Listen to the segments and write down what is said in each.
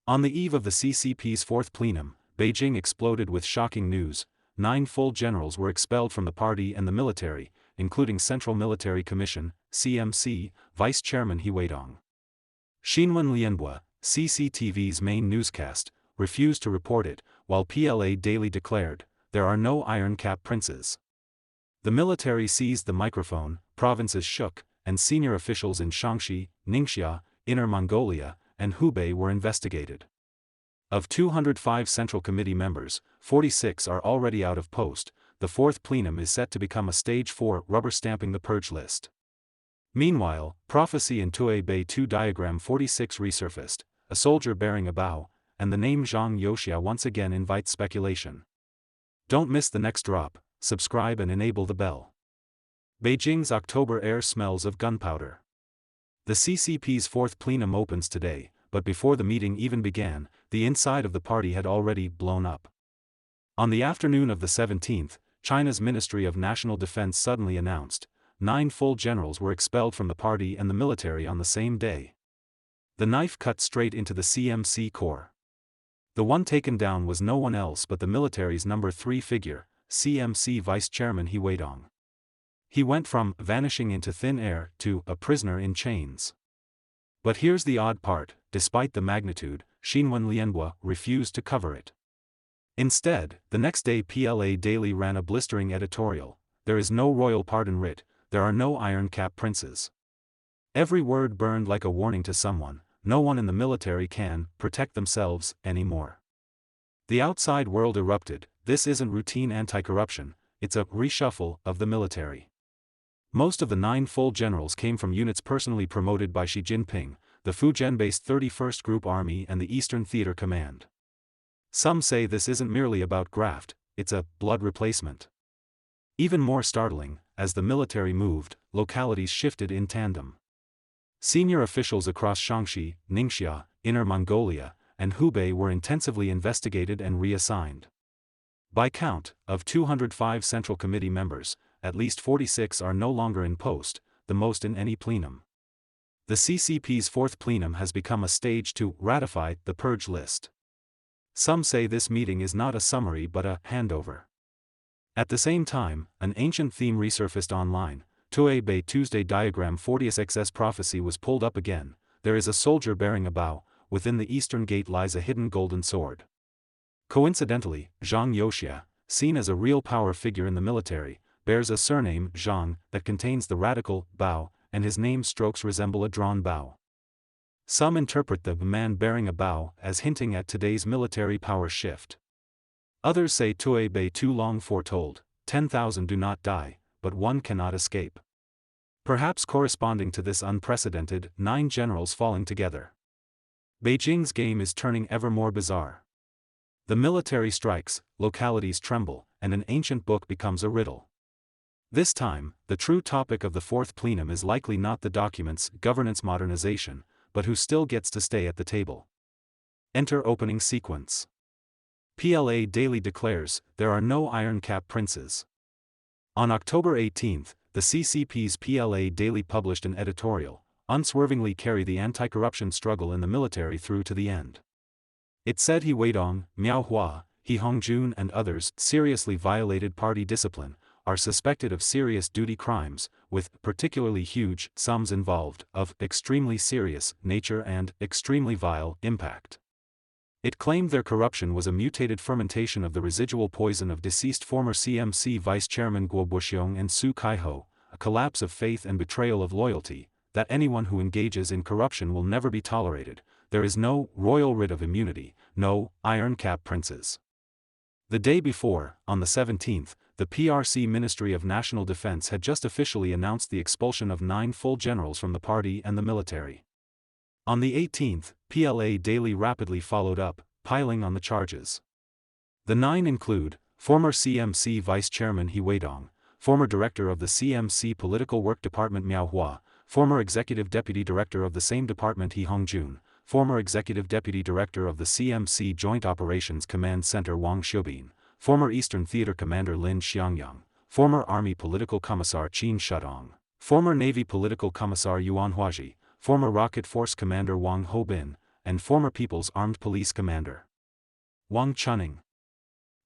On the eve of the CCP's fourth plenum, Beijing exploded with shocking news. 9 full generals were expelled from the party and the military, including Central Military Commission, CMC, Vice Chairman He Weidong. Xinwen Lianhua, CCTV's main newscast, refused to report it, while PLA Daily declared, "There are no Iron Cap princes." The military seized the microphone, provinces shook, and senior officials in Shaanxi, Ningxia, Inner Mongolia, and Hubei were investigated. Of 205 Central Committee members, 46 are already out of post. The fourth plenum is set to become a stage 4 rubber-stamping the purge list. Meanwhile, prophecy in Tuei Bei 2 diagram 46 resurfaced, a soldier bearing a bow, and the name Zhang Yoxia once again invites speculation. Don't miss the next drop, subscribe and enable the bell. Beijing's October air smells of gunpowder. The CCP's fourth plenum opens today, but before the meeting even began, the inside of the party had already blown up. On the afternoon of the 17th, China's Ministry of National Defense suddenly announced, 9 full generals were expelled from the party and the military on the same day. The knife cut straight into the CMC core. The one taken down was no one else but the military's number 3 figure, CMC Vice Chairman He Weidong. He went from vanishing into thin air to a prisoner in chains. But here's the odd part: despite the magnitude, Xinwen Lianhua refused to cover it. Instead, the next day PLA Daily ran a blistering editorial: "There is no royal pardon writ, there are no Iron Cap princes." Every word burned like a warning to someone: no one in the military can protect themselves anymore. The outside world erupted: this isn't routine anti-corruption, it's a reshuffle of the military. Most of the 9 full generals came from units personally promoted by Xi Jinping, the Fujian-based 31st Group Army and the Eastern Theater Command. Some say this isn't merely about graft, it's a blood replacement. Even more startling, as the military moved, localities shifted in tandem. Senior officials across Shaanxi, Ningxia, Inner Mongolia, and Hubei were intensively investigated and reassigned. By count, of 205 Central Committee members, at least 46 are no longer in post, the most in any plenum. The CCP's fourth plenum has become a stage to ratify the purge list. Some say this meeting is not a summary but a handover. At the same time, an ancient theme resurfaced online. Tuei Bei Tuesday diagram 40x's prophecy was pulled up again. There is a soldier bearing a bow, within the eastern gate lies a hidden golden sword. Coincidentally, Zhang Yoxia, seen as a real power figure in the military, bears a surname Zhang that contains the radical bow, and his name strokes resemble a drawn bow. Some interpret the man bearing a bow as hinting at today's military power shift. Others say Tuei Bei too long foretold, 10,000 do not die, but one cannot escape. Perhaps corresponding to this unprecedented 9 generals falling together. Beijing's game is turning ever more bizarre. The military strikes, localities tremble, and an ancient book becomes a riddle. This time, the true topic of the fourth plenum is likely not the document's governance modernization, but who still gets to stay at the table. Enter opening sequence. PLA Daily declares, there are no Iron Cap princes. On October 18, the CCP's PLA Daily published an editorial, unswervingly carry the anti-corruption struggle in the military through to the end. It said He Weidong, Miao Hua, He Hongjun and others seriously violated party discipline, are suspected of serious duty crimes, with particularly huge sums involved, of extremely serious nature and extremely vile impact. It claimed their corruption was a mutated fermentation of the residual poison of deceased former CMC Vice Chairman Guo Buxiong and Su Kaiho, a collapse of faith and betrayal of loyalty, that anyone who engages in corruption will never be tolerated. There is no royal writ of immunity, no Iron Cap princes. The day before, on the 17th, the PRC Ministry of National Defense had just officially announced the expulsion of 9 full generals from the party and the military. On the 18th, PLA Daily rapidly followed up, piling on the charges. The 9 include, former CMC Vice Chairman He Weidong, former Director of the CMC Political Work Department Miao Hua, former Executive Deputy Director of the same department He Hongjun, former Executive Deputy Director of the CMC Joint Operations Command Center Wang Xiubin, former Eastern Theater Commander Lin Xiangyang, former Army Political Commissar Qin Shudong, former Navy Political Commissar Yuan Huaji, former Rocket Force Commander Wang Hobin, and former People's Armed Police Commander Wang Chuning.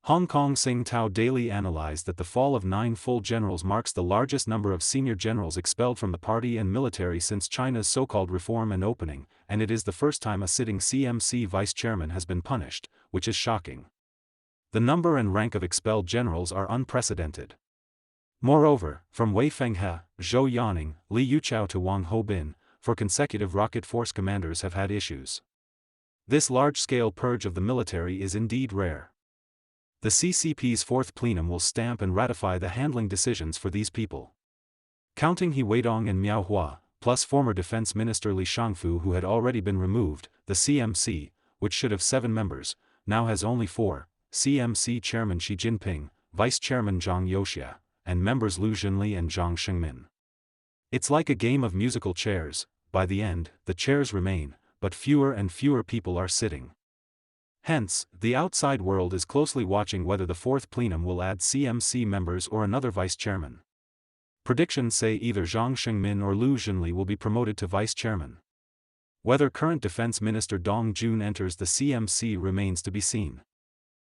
Hong Kong Sing Tao Daily analyzed that the fall of 9 full generals marks the largest number of senior generals expelled from the party and military since China's so-called reform and opening, and it is the first time a sitting CMC vice chairman has been punished, which is shocking. The number and rank of expelled generals are unprecedented. Moreover, from Wei Fenghe, Zhou Yaning, Li Yuchao to Wang Hobin, 4 consecutive rocket force commanders have had issues. This large-scale purge of the military is indeed rare. The CCP's 4th plenum will stamp and ratify the handling decisions for these people. Counting He Weidong and Miao Hua, plus former Defense Minister Li Shangfu who had already been removed, the CMC, which should have 7 members, now has only 4, CMC Chairman Xi Jinping, Vice Chairman Zhang Youxia, and members Liu Zhenli and Zhang Shengmin. It's like a game of musical chairs. By the end, the chairs remain, but fewer and fewer people are sitting. Hence, the outside world is closely watching whether the 4th plenum will add CMC members or another vice chairman. Predictions say either Zhang Shengmin or Liu Zhenli will be promoted to vice chairman. Whether current Defense Minister Dong Jun enters the CMC remains to be seen.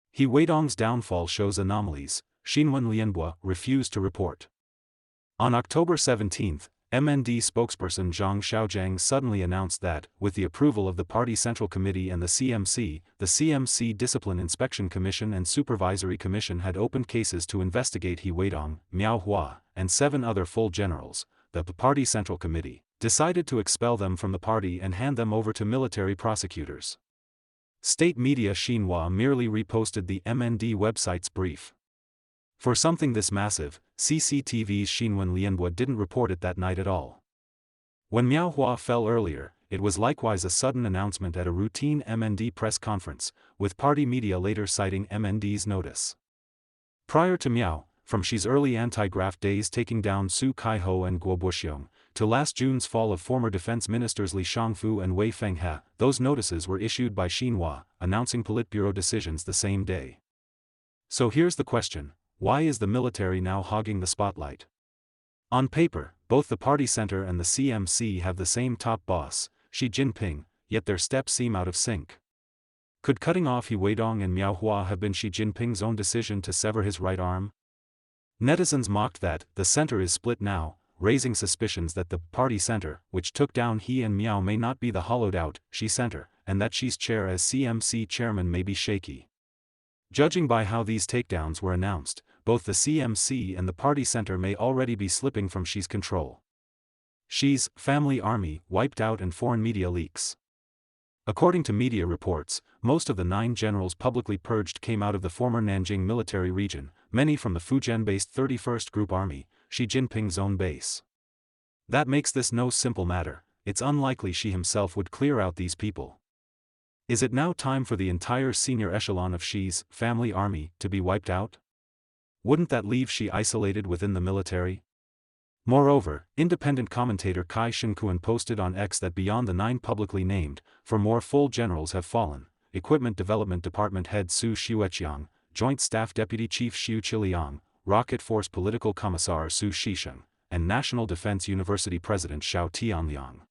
He Weidong's downfall shows anomalies. Xinwen Lianbo refused to report. On October 17, MND spokesperson Zhang Xiaojiang suddenly announced that, with the approval of the Party Central Committee and the CMC Discipline Inspection Commission and Supervisory Commission had opened cases to investigate He Weidong, Miao Hua, and 7 other full generals. The Party Central Committee decided to expel them from the party and hand them over to military prosecutors. State media Xinhua merely reposted the MND website's brief. For something this massive, CCTV's Xinwen Lianbo didn't report it that night at all. When Miao Hua fell earlier, it was likewise a sudden announcement at a routine MND press conference, with party media later citing MND's notice. Prior to Miao, from Xi's early anti-graft days taking down Su Kaiho and Guo Buxiong, to last June's fall of former defense ministers Li Shangfu and Wei Fenghe, those notices were issued by Xinhua, announcing Politburo decisions the same day. So here's the question. Why is the military now hogging the spotlight? On paper, both the party center and the CMC have the same top boss, Xi Jinping, yet their steps seem out of sync. Could cutting off He Weidong and Miao Hua have been Xi Jinping's own decision to sever his right arm? Netizens mocked that the center is split now, raising suspicions that the party center, which took down He and Miao, may not be the hollowed-out Xi center, and that Xi's chair as CMC chairman may be shaky. Judging by how these takedowns were announced, both the CMC and the party center may already be slipping from Xi's control. Xi's family army wiped out and foreign media leaks. According to media reports, most of the 9 generals publicly purged came out of the former Nanjing military region, many from the Fujian-based 31st Group Army, Xi Jinping's own base. That makes this no simple matter. It's unlikely Xi himself would clear out these people. Is it now time for the entire senior echelon of Xi's family army to be wiped out? Wouldn't that leave Xi isolated within the military? Moreover, independent commentator Kai Shinkuan posted on X that beyond the 9 publicly named, 4 more full generals have fallen: Equipment Development Department Head Su Xiueqiang, Joint Staff Deputy Chief Xiu Qiliang, Rocket Force Political Commissar Su Shisheng, and National Defense University President Xiao Tianliang.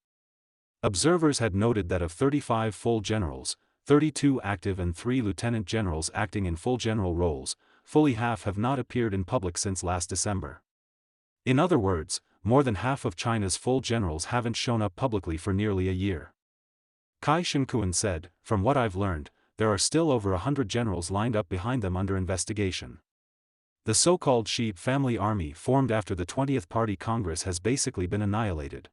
Observers had noted that of 35 full generals, 32 active and 3 lieutenant generals acting in full general roles, fully half have not appeared in public since last December. In other words, more than half of China's full generals haven't shown up publicly for nearly a year. Kai Shinkuan said, "From what I've learned, there are still over 100 generals lined up behind them under investigation." The so-called Xi family army formed after the 20th Party Congress has basically been annihilated.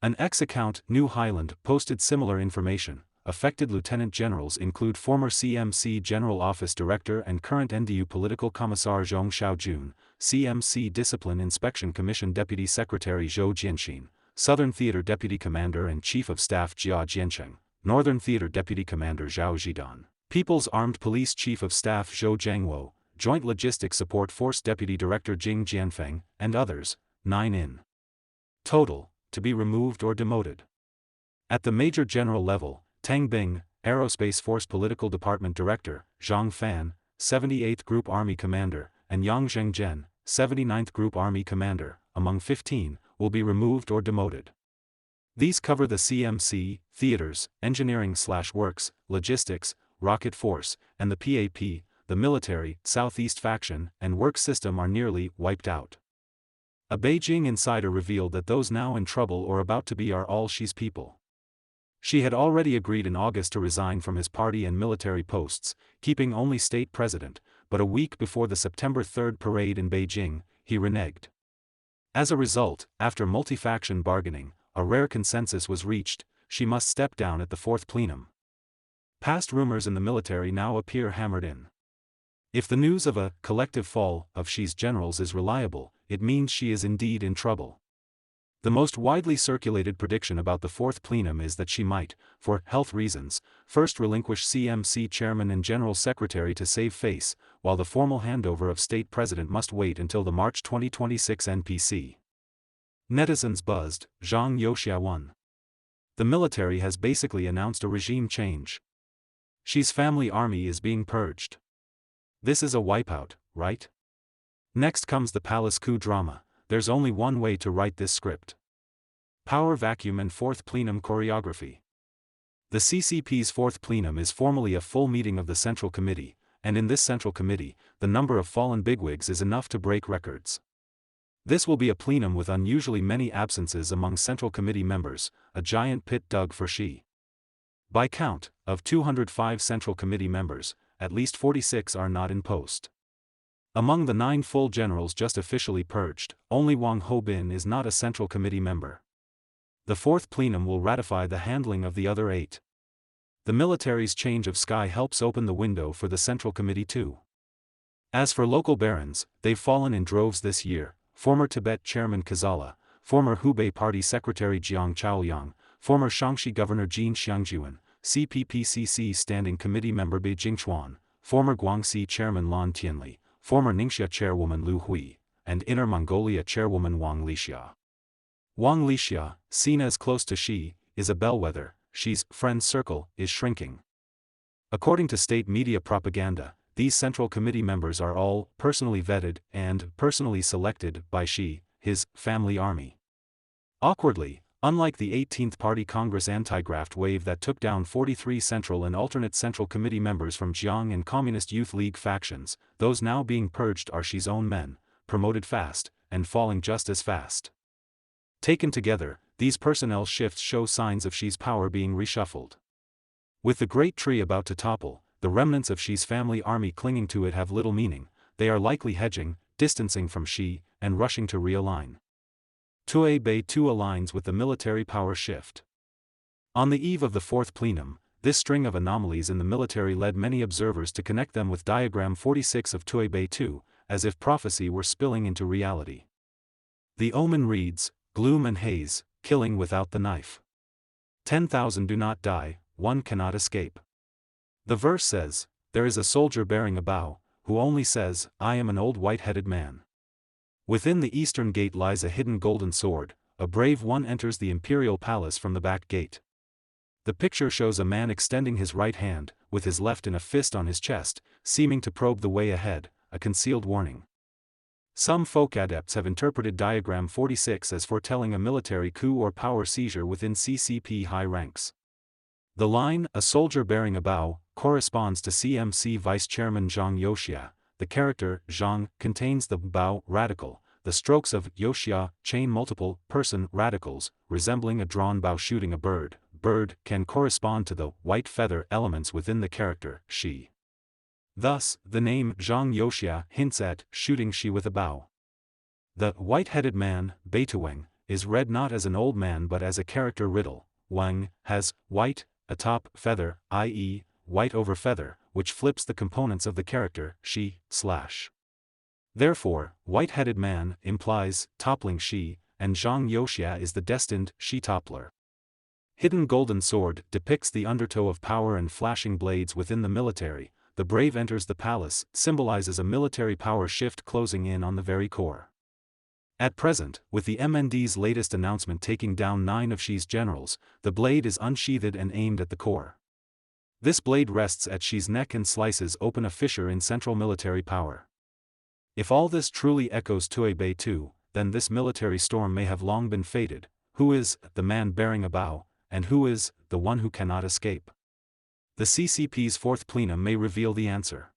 An X account, New Highland, posted similar information. Affected lieutenant generals include former CMC General Office Director and current NDU Political Commissar Zhong Xiaojun, CMC Discipline Inspection Commission Deputy Secretary Zhou Jianxin, Southern Theater Deputy Commander and Chief of Staff Jia Jiancheng, Northern Theater Deputy Commander Zhao Zhidan, People's Armed Police Chief of Staff Zhou Jiangwo, Joint Logistics Support Force Deputy Director Jing Jianfeng, and others, 9 in total, to be removed or demoted. At the Major General level, Tang Bing, Aerospace Force Political Department Director, Zhang Fan, 78th Group Army Commander, and Yang Zhengzhen, 79th Group Army Commander, among 15, will be removed or demoted. These cover the CMC, theaters, engineering/works, logistics, rocket force, and the PAP, the military, Southeast faction, and work system are nearly wiped out. A Beijing insider revealed that those now in trouble or about to be are all Xi's people. Xi had already agreed in August to resign from his party and military posts, keeping only state president, but a week before the September 3 parade in Beijing, he reneged. As a result, after multi-faction bargaining, a rare consensus was reached: Xi must step down at the fourth plenum. Past rumors in the military now appear hammered in. If the news of a collective fall of Xi's generals is reliable, it means Xi is indeed in trouble. The most widely circulated prediction about the fourth plenum is that Xi might, for health reasons, first relinquish CMC chairman and general secretary to save face, while the formal handover of state president must wait until the March 2026 NPC. Netizens buzzed, Zhang Youxia won. The military has basically announced a regime change. Xi's family army is being purged. This is a wipeout, right? Next comes the palace coup drama. There's only one way to write this script. Power vacuum and fourth plenum choreography. The CCP's fourth plenum is formally a full meeting of the Central Committee, and in this Central Committee, the number of fallen bigwigs is enough to break records. This will be a plenum with unusually many absences among Central Committee members, a giant pit dug for Xi. By count, of 205 Central Committee members, at least 46 are not in post. Among the 9 full generals just officially purged, only Wang Houbin is not a Central Committee member. The fourth plenum will ratify the handling of the other 8. The military's change of sky helps open the window for the Central Committee too. As for local barons, they've fallen in droves this year: former Tibet chairman Kazala, former Hubei party secretary Jiang Chaoyang, former Shaanxi governor Jin Xiangjuan, CPPCC standing committee member Bei Jingchuan, former Guangxi chairman Lan Tianli, former Ningxia chairwoman Lu Hui, and Inner Mongolia chairwoman Wang Lixia. Wang Lixia, seen as close to Xi, is a bellwether. Xi's friend circle is shrinking. According to state media propaganda, these Central Committee members are all personally vetted and personally selected by Xi, his family army. Awkwardly, unlike the 18th Party Congress anti-graft wave that took down 43 Central and alternate Central Committee members from Jiang and Communist Youth League factions, those now being purged are Xi's own men, promoted fast, and falling just as fast. Taken together, these personnel shifts show signs of Xi's power being reshuffled. With the great tree about to topple, the remnants of Xi's family army clinging to it have little meaning. They are likely hedging, distancing from Xi, and rushing to realign. Tui Bei too aligns with the military power shift. On the eve of the fourth plenum, this string of anomalies in the military led many observers to connect them with diagram 46 of Tui Bei 2, as if prophecy were spilling into reality. The omen reads, gloom and haze, killing without the knife. 10,000 do not die, one cannot escape. The verse says, there is a soldier bearing a bow, who only says, I am an old white-headed man. Within the eastern gate lies a hidden golden sword. A brave one enters the imperial palace from the back gate. The picture shows a man extending his right hand, with his left in a fist on his chest, seeming to probe the way ahead, a concealed warning. Some folk adepts have interpreted diagram 46 as foretelling a military coup or power seizure within CCP high ranks. The line, a soldier bearing a bow, corresponds to CMC Vice Chairman Zhang Youxia. The character, Zhang, contains the bow radical. The strokes of Youxia chain multiple person radicals, resembling a drawn bow shooting a bird. Bird can correspond to the white feather elements within the character, Xi. Thus, the name Zhang Youxia hints at shooting Xi with a bow. The white-headed man, Beituweng, is read not as an old man but as a character riddle. Wang has white atop feather, i.e., white over feather, which flips the components of the character Xi /. Therefore, white-headed man implies toppling Xi, and Zhang Youxia is the destined Xi toppler. Hidden golden sword depicts the undertow of power and flashing blades within the military. The brave enters the palace, symbolizes a military power shift closing in on the very core. At present, with the MND's latest announcement taking down 9 of Xi's generals, the blade is unsheathed and aimed at the core. This blade rests at Xi's neck and slices open a fissure in central military power. If all this truly echoes Tui Bei 2, then this military storm may have long been fated. Who is the man bearing a bow, and who is the one who cannot escape? The CCP's fourth plenum may reveal the answer.